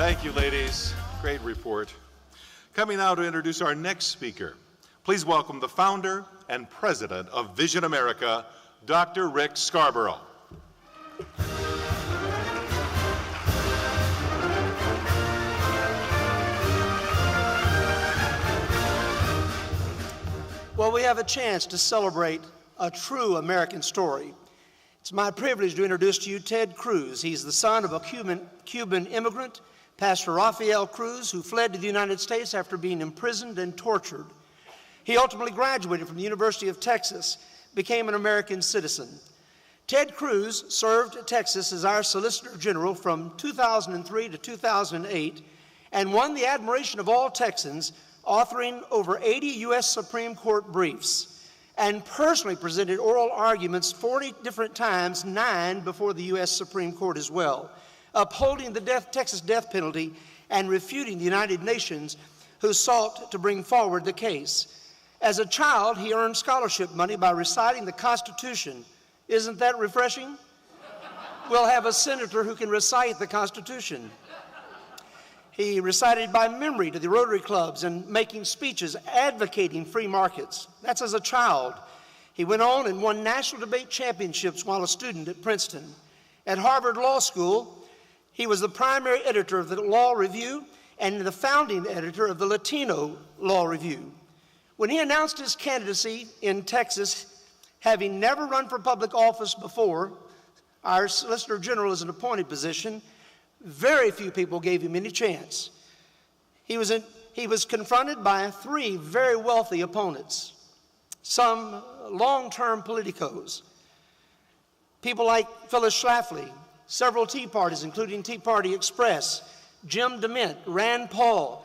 Thank you, ladies. Great report. Coming now to introduce our next speaker, please welcome the founder and president of Vision America, Dr. Rick Scarborough. Well, we have a chance to celebrate a true American story. It's my privilege to introduce to you Ted Cruz. He's the son of a Cuban immigrant, Pastor Rafael Cruz, who fled to the United States after being imprisoned and tortured. He ultimately graduated from the University of Texas, became an American citizen. Ted Cruz served Texas as our Solicitor General from 2003 to 2008 and won the admiration of all Texans, authoring over 80 U.S. Supreme Court briefs, and personally presented oral arguments 40 different times, 9 before the U.S. Supreme Court as well, upholding the Texas death penalty and refuting the United Nations, who sought to bring forward the case. As a child, he earned scholarship money by reciting the Constitution. Isn't that refreshing? We'll have a senator who can recite the Constitution. He recited by memory to the Rotary clubs and making speeches advocating free markets. That's as a child. He went on and won national debate championships while a student at Princeton. At Harvard Law School, he was the primary editor of the Law Review and the founding editor of the Latino Law Review. When he announced his candidacy in Texas, having never run for public office before, our Solicitor General is an appointed position, very few people gave him any chance. He was confronted by 3 very wealthy opponents, some long-term politicos, people like Phyllis Schlafly, several Tea Parties, including Tea Party Express, Jim DeMint, Rand Paul,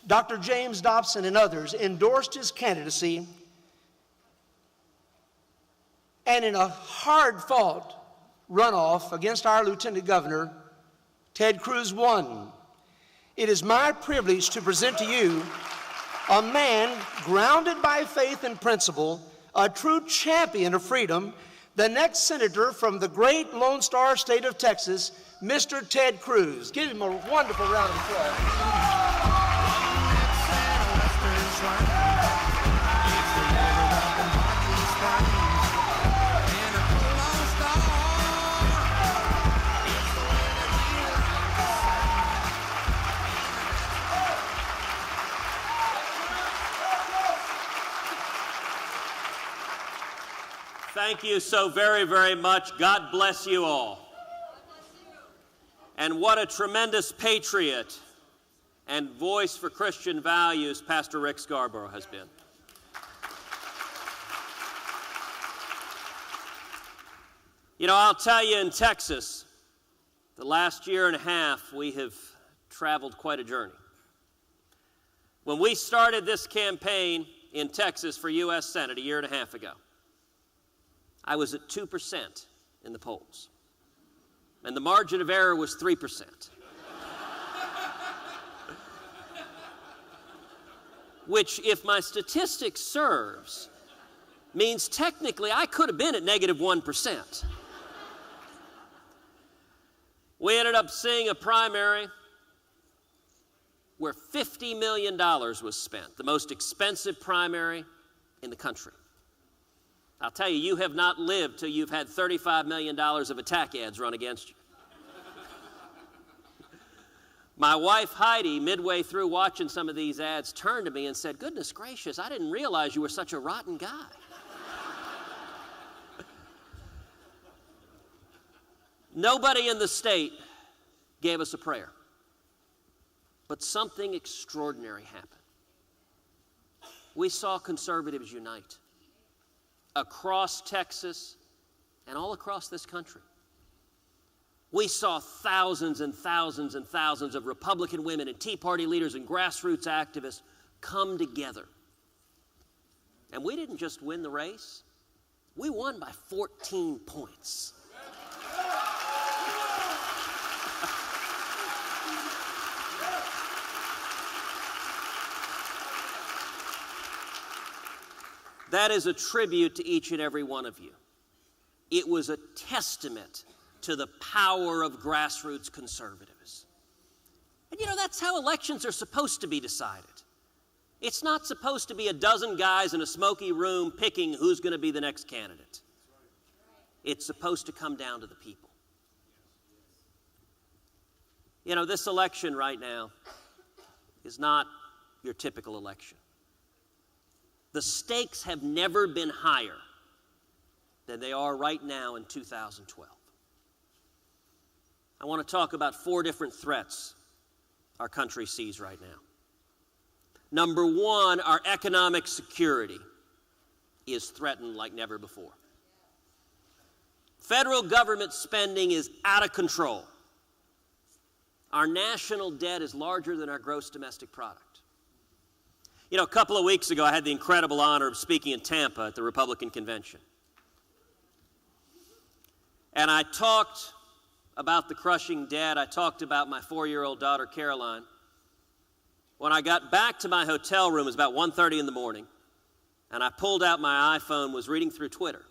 Dr. James Dobson, and others endorsed his candidacy. And in a hard-fought runoff against our Lieutenant Governor, Ted Cruz won. It is my privilege to present to you a man grounded by faith and principle, a true champion of freedom, the next senator from the great Lone Star State of Texas, Mr. Ted Cruz. Give him a wonderful round of applause. Thank you so very, very much. God bless you all. And what a tremendous patriot and voice for Christian values Pastor Rick Scarborough has been. You know, I'll tell you, in Texas, the last year and a half, we have traveled quite a journey. When we started this campaign in Texas for U.S. Senate a year and a half ago, I was at 2% in the polls, and the margin of error was 3%. Which, if my statistics serves, means technically I could have been at negative 1%. We ended up seeing a primary where $50 million was spent, the most expensive primary in the country. I'll tell you, you have not lived till you've had $35 million of attack ads run against you. My wife, Heidi, midway through watching some of these ads, turned to me and said, "Goodness gracious, I didn't realize you were such a rotten guy." Nobody in the state gave us a prayer, but something extraordinary happened. We saw conservatives unite across Texas and all across this country. We saw thousands and thousands and thousands of Republican women and Tea Party leaders and grassroots activists come together. And we didn't just win the race, we won by 14 points. That is a tribute to each and every one of you. It was a testament to the power of grassroots conservatives. And you know, that's how elections are supposed to be decided. It's not supposed to be a dozen guys in a smoky room picking who's going to be the next candidate. It's supposed to come down to the people. You know, this election right now is not your typical election. The stakes have never been higher than they are right now in 2012. I want to talk about 4 different threats our country sees right now. Number 1, our economic security is threatened like never before. Federal government spending is out of control. Our national debt is larger than our gross domestic product. You know, a couple of weeks ago, I had the incredible honor of speaking in Tampa at the Republican Convention. And I talked about the crushing debt. I talked about my 4-year-old daughter, Caroline. When I got back to my hotel room, it was about 1:30 in the morning, and I pulled out my iPhone, was reading through Twitter.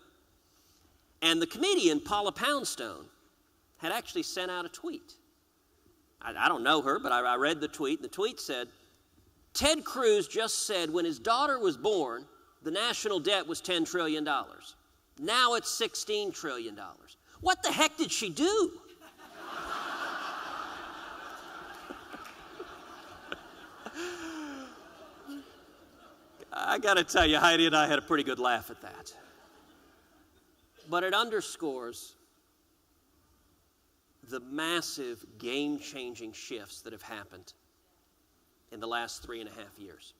And the comedian, Paula Poundstone, had actually sent out a tweet. I don't know her, but I read the tweet. The tweet said, Ted Cruz just said when his daughter was born, the national debt was $10 trillion. Now it's $16 trillion. What the heck did she do? I got to tell you, Heidi and I had a pretty good laugh at that. But it underscores the massive game-changing shifts that have happened in the last 3.5 years.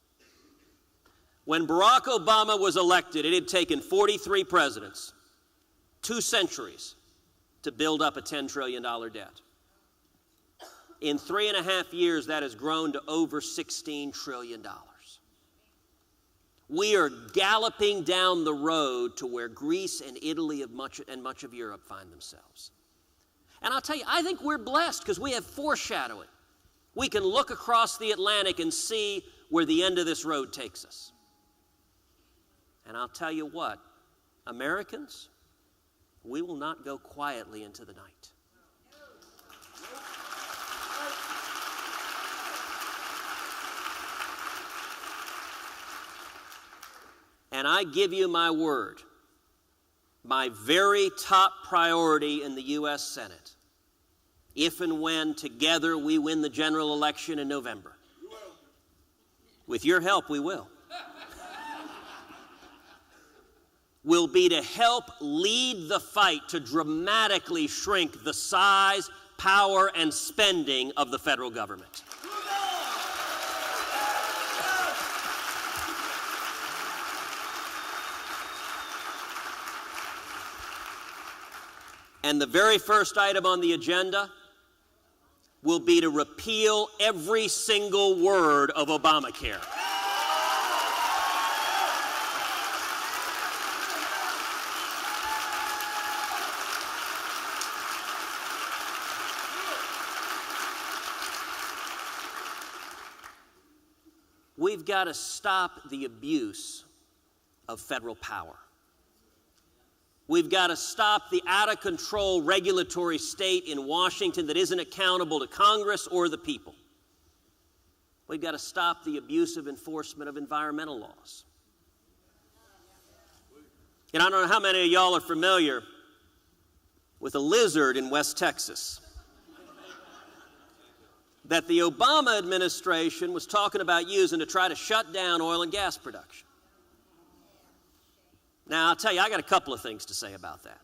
When Barack Obama was elected, it had taken 43 presidents, 2 centuries, to build up a $10 trillion debt. In 3.5 years, that has grown to over $16 trillion. We are galloping down the road to where Greece and Italy and much of Europe find themselves. And I'll tell you, I think we're blessed because we have foreshadowing. We can look across the Atlantic and see where the end of this road takes us. And I'll tell you what, Americans, we will not go quietly into the night. And I give you my word, my very top priority in the U.S. Senate, if and when together we win the general election in November. With your help, we will. Will be to help lead the fight to dramatically shrink the size, power, and spending of the federal government. And the very first item on the agenda will be to repeal every single word of Obamacare. We've got to stop the abuse of federal power. We've got to stop the out-of-control regulatory state in Washington that isn't accountable to Congress or the people. We've got to stop the abusive enforcement of environmental laws. And I don't know how many of y'all are familiar with a lizard in West Texas that the Obama administration was talking about using to try to shut down oil and gas production. Now, I'll tell you, I got a couple of things to say about that.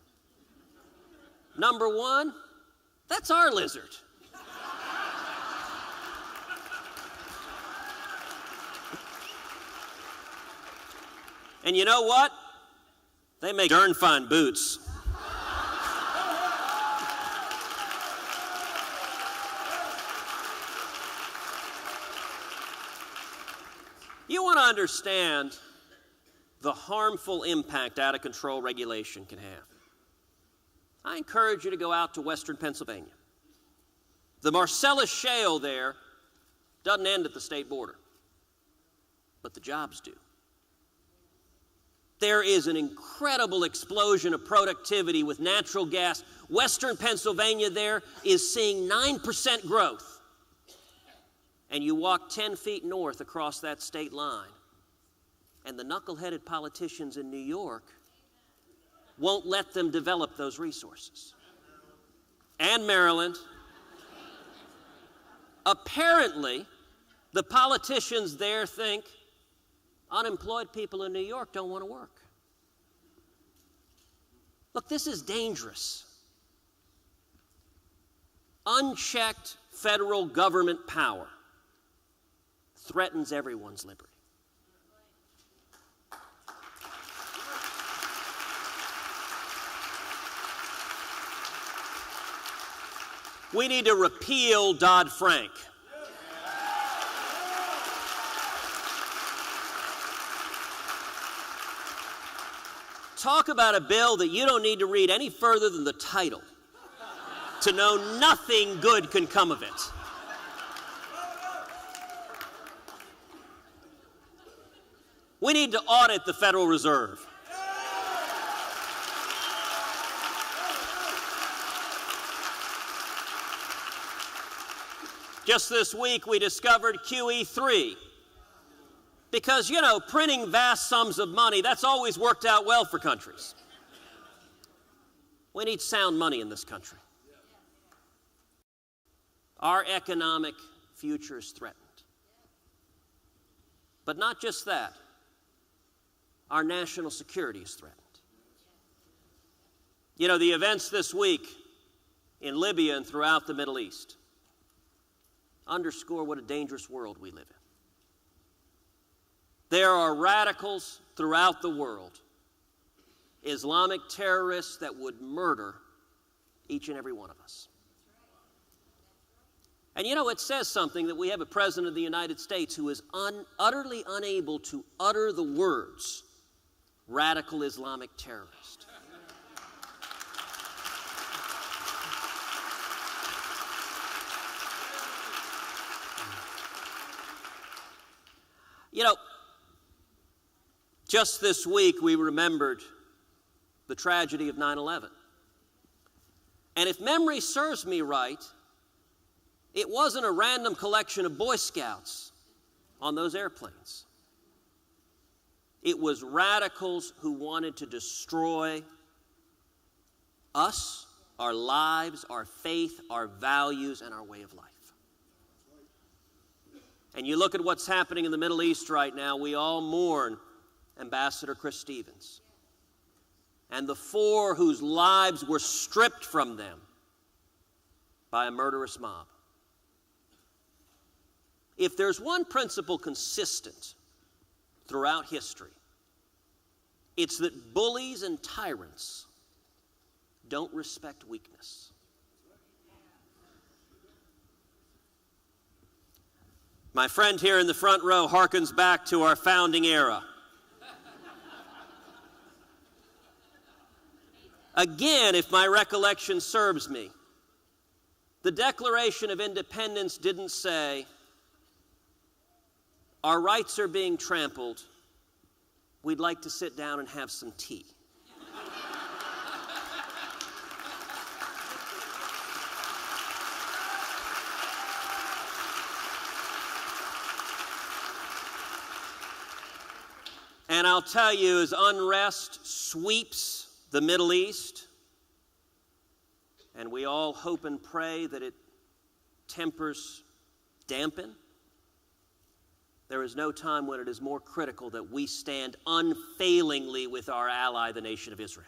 Number one, that's our lizard. And you know what? They make darn fine boots. You want to understand the harmful impact out-of-control regulation can have. I encourage you to go out to western Pennsylvania. The Marcellus Shale there doesn't end at the state border, but the jobs do. There is an incredible explosion of productivity with natural gas. Western Pennsylvania there is seeing 9% growth and you walk 10 feet north across that state line, and the knuckle-headed politicians in New York won't let them develop those resources. And Maryland. Apparently, the politicians there think unemployed people in New York don't want to work. Look, this is dangerous. Unchecked federal government power threatens everyone's liberty. We need to repeal Dodd-Frank. Talk about a bill that you don't need to read any further than the title to know nothing good can come of it. We need to audit the Federal Reserve. Just this week, we discovered QE3. Because, printing vast sums of money, that's always worked out well for countries. We need sound money in this country. Our economic future is threatened. But not just that. Our national security is threatened. The events this week in Libya and throughout the Middle East underscore what a dangerous world we live in. There are radicals throughout the world, Islamic terrorists that would murder each and every one of us. And it says something that we have a president of the United States who is utterly unable to utter the words radical Islamic terrorist. Just this week we remembered the tragedy of 9/11. And if memory serves me right, it wasn't a random collection of Boy Scouts on those airplanes. It was radicals who wanted to destroy us, our lives, our faith, our values, and our way of life. And you look at what's happening in the Middle East right now, we all mourn Ambassador Chris Stevens and the 4 whose lives were stripped from them by a murderous mob. If there's one principle consistent throughout history, it's that bullies and tyrants don't respect weakness. My friend here in the front row harkens back to our founding era. Again, if my recollection serves me, the Declaration of Independence didn't say, our rights are being trampled, we'd like to sit down and have some tea. And I'll tell you, as unrest sweeps the Middle East, and we all hope and pray that it tempers, dampen, there is no time when it is more critical that we stand unfailingly with our ally, the nation of Israel.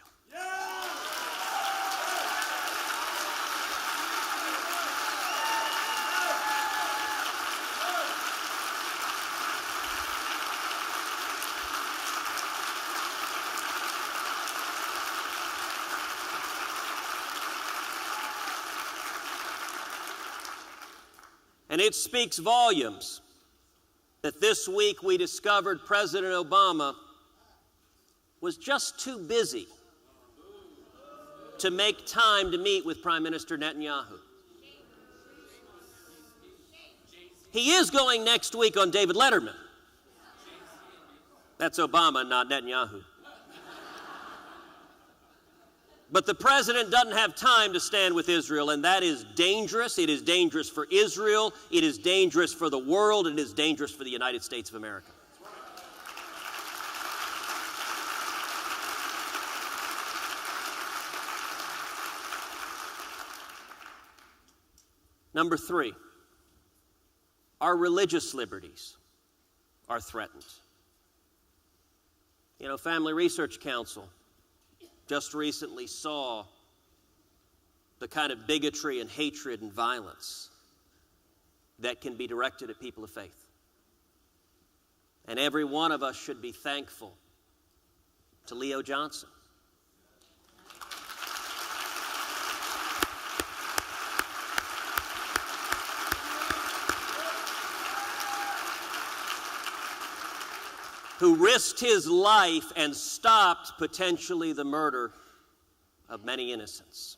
And it speaks volumes that this week we discovered President Obama was just too busy to make time to meet with Prime Minister Netanyahu. He is going next week on David Letterman. That's Obama, not Netanyahu. But the president doesn't have time to stand with Israel, and that is dangerous. It is dangerous for Israel. It is dangerous for the world. It is dangerous for the United States of America. Number 3, our religious liberties are threatened. You know, Family Research Council just recently saw the kind of bigotry and hatred and violence that can be directed at people of faith. And every one of us should be thankful to Leo Johnson. Who risked his life and stopped potentially the murder of many innocents.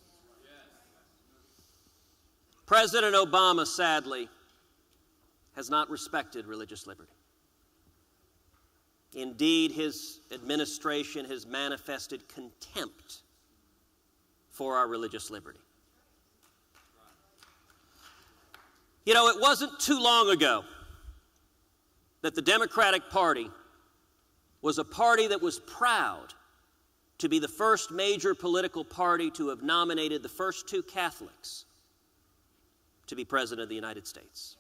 President Obama, sadly, has not respected religious liberty. Indeed, his administration has manifested contempt for our religious liberty. You know, it wasn't too long ago that the Democratic Party was a party that was proud to be the first major political party to have nominated the first 2 Catholics to be President of the United States.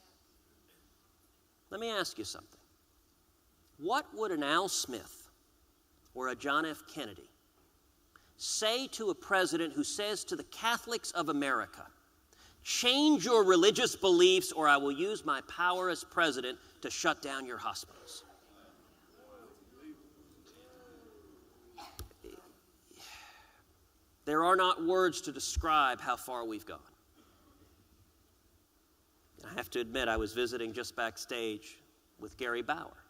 Let me ask you something. What would an Al Smith or a John F. Kennedy say to a president who says to the Catholics of America, change your religious beliefs or I will use my power as president to shut down your hospitals? There are not words to describe how far we've gone. I have to admit, I was visiting just backstage with Gary Bauer.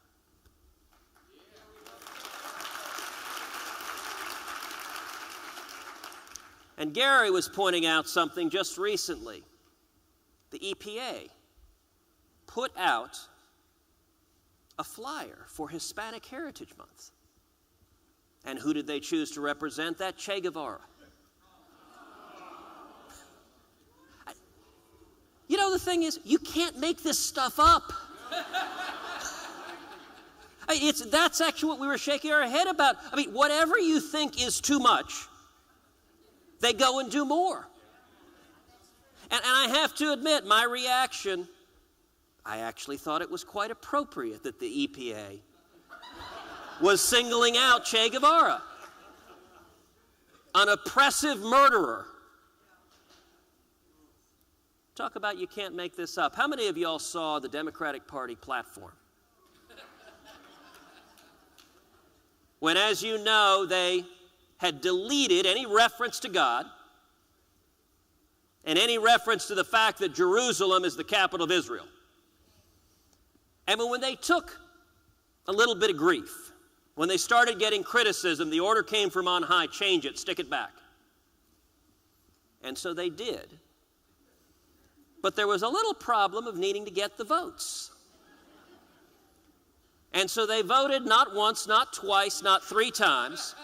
And Gary was pointing out something just recently. The EPA put out a flyer for Hispanic Heritage Month. And who did they choose to represent that? Che Guevara. You know, the thing is, you can't make this stuff up. That's actually what we were shaking our head about. I mean, whatever you think is too much, they go and do more. And I have to admit, my reaction, I actually thought it was quite appropriate that the EPA was singling out Che Guevara, an oppressive murderer. Talk about you can't make this up. How many of y'all saw the Democratic Party platform? When, as you know, they had deleted any reference to God and any reference to the fact that Jerusalem is the capital of Israel. And when they took a little bit of grief, when they started getting criticism, the order came from on high, change it, stick it back. And so they did. But there was a little problem of needing to get the votes. And so they voted not once, not twice, not 3 times.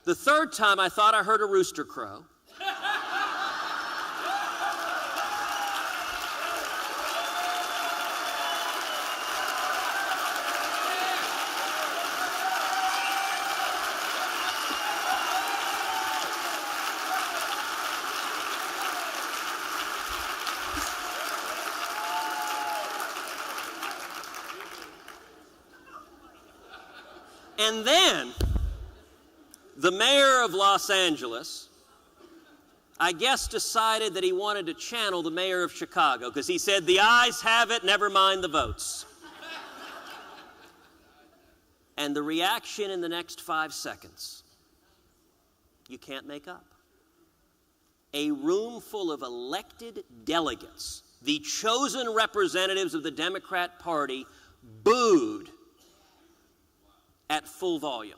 The 3rd time I thought I heard a rooster crow. And then, the mayor of Los Angeles, I guess, decided that he wanted to channel the mayor of Chicago because he said, the ayes have it, never mind the votes. And the reaction in the next 5 seconds, you can't make up. A room full of elected delegates, the chosen representatives of the Democrat Party, booed at full volume.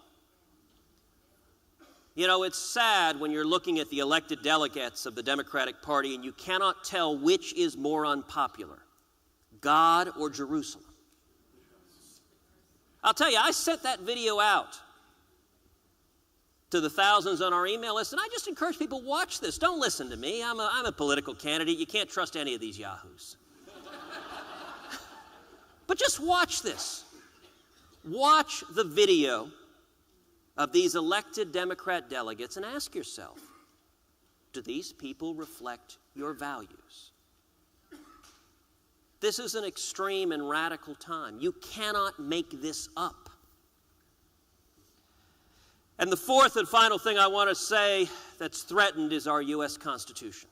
You know, it's sad when you're looking at the elected delegates of the Democratic Party and you cannot tell which is more unpopular, God or Jerusalem. I'll tell you, I sent that video out To the thousands on our email list, and I just encourage people, watch this. Don't listen to me. I'm a political candidate. You can't trust any of these yahoos. But just watch this. Watch the video of these elected Democrat delegates and ask yourself, do these people reflect your values? This is an extreme and radical time. You cannot make this up. And the fourth and final thing I want to say that's threatened is our U.S. Constitution.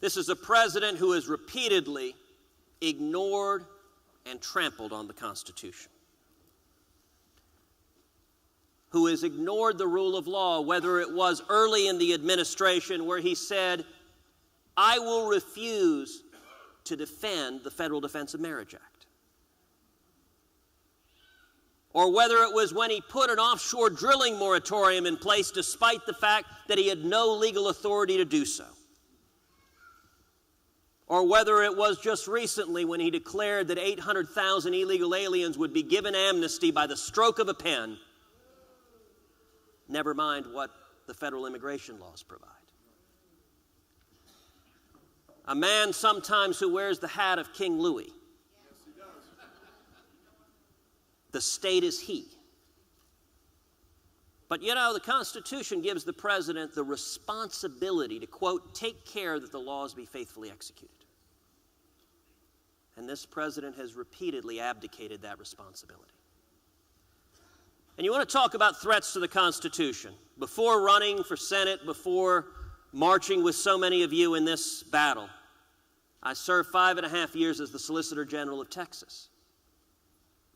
This is a president who has repeatedly ignored and trampled on the Constitution, who has ignored the rule of law, whether it was early in the administration where he said, I will refuse to defend the Federal Defense of Marriage Act, or whether it was when he put an offshore drilling moratorium in place despite the fact that he had no legal authority to do so, or whether it was just recently when he declared that 800,000 illegal aliens would be given amnesty by the stroke of a pen, never mind what the federal immigration laws provide. A man sometimes who wears the hat of King Louis. The state is he. But you know, the Constitution gives the president the responsibility to, quote, take care that the laws be faithfully executed. And this president has repeatedly abdicated that responsibility. And you want to talk about threats to the Constitution. Before running for Senate, before marching with so many of you in this battle, I served 5.5 years as the Solicitor General of Texas,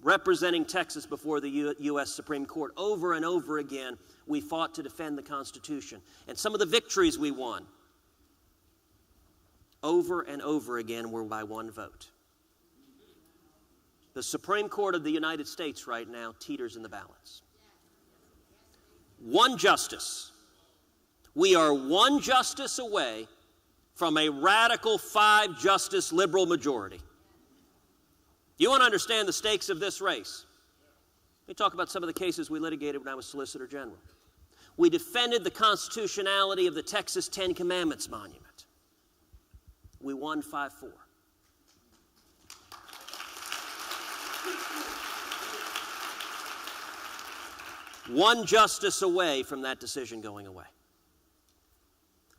representing Texas before the U.S. Supreme Court. Over and over again, we fought to defend the Constitution. And some of the victories we won, over and over again, were by one vote. The Supreme Court of the United States right now teeters in the balance. One justice. We are one justice away from a radical 5-justice liberal majority. You want to understand the stakes of this race? Let me talk about some of the cases we litigated when I was Solicitor General. We defended the constitutionality of the Texas Ten Commandments Monument. We won 5-4. One justice away from that decision going away.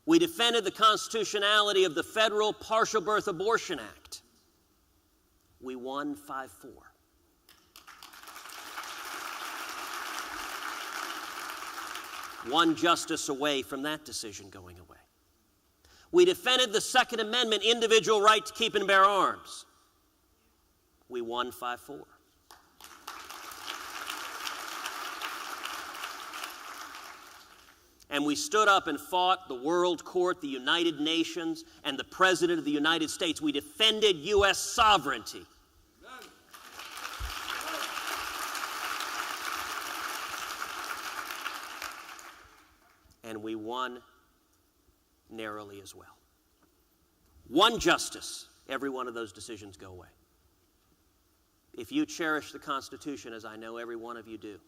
We defended the constitutionality of the Federal Partial Birth Abortion Act. We won 5-4. One justice away from that decision going away. We defended the Second Amendment individual right to keep and bear arms. We won 5-4. And we stood up and fought the World Court, the United Nations, and the President of the United States. We defended U.S. sovereignty. And we won narrowly as well. One justice, every one of those decisions go away. If you cherish the Constitution, as I know every one of you do,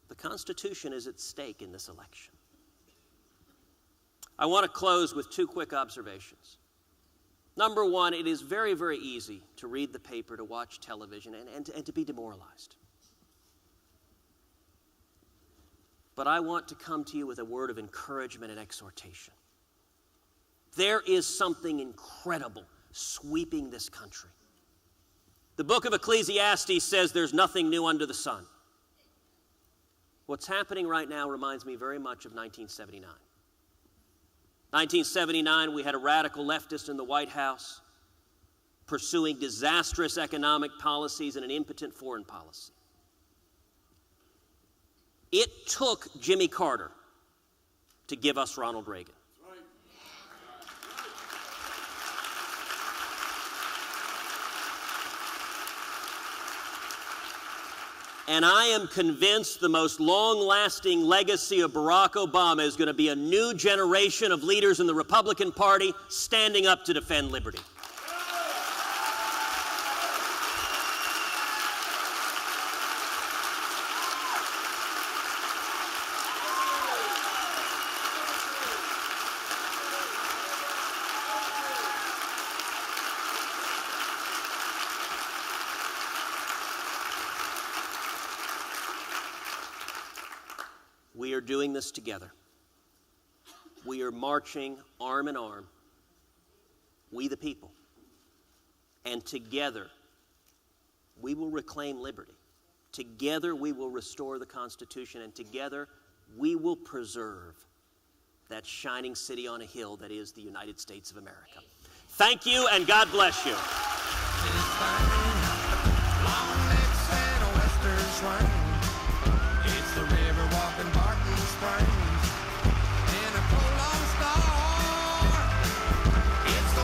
the Constitution is at stake in this election. I want to close with 2 quick observations. Number one, it is very, very easy to read the paper, to watch television, and to be demoralized. But I want to come to you with a word of encouragement and exhortation. There is something incredible sweeping this country. The book of Ecclesiastes says there's nothing new under the sun. What's happening right now reminds me very much of 1979. 1979, we had a radical leftist in the White House pursuing disastrous economic policies and an impotent foreign policy. It took Jimmy Carter to give us Ronald Reagan. And I am convinced the most long-lasting legacy of Barack Obama is going to be a new generation of leaders in the Republican Party standing up to defend liberty. We are doing this together. We are marching arm in arm, we the people. And together, we will reclaim liberty. Together, we will restore the Constitution. And together, we will preserve that shining city on a hill that is the United States of America. Thank you, and God bless you.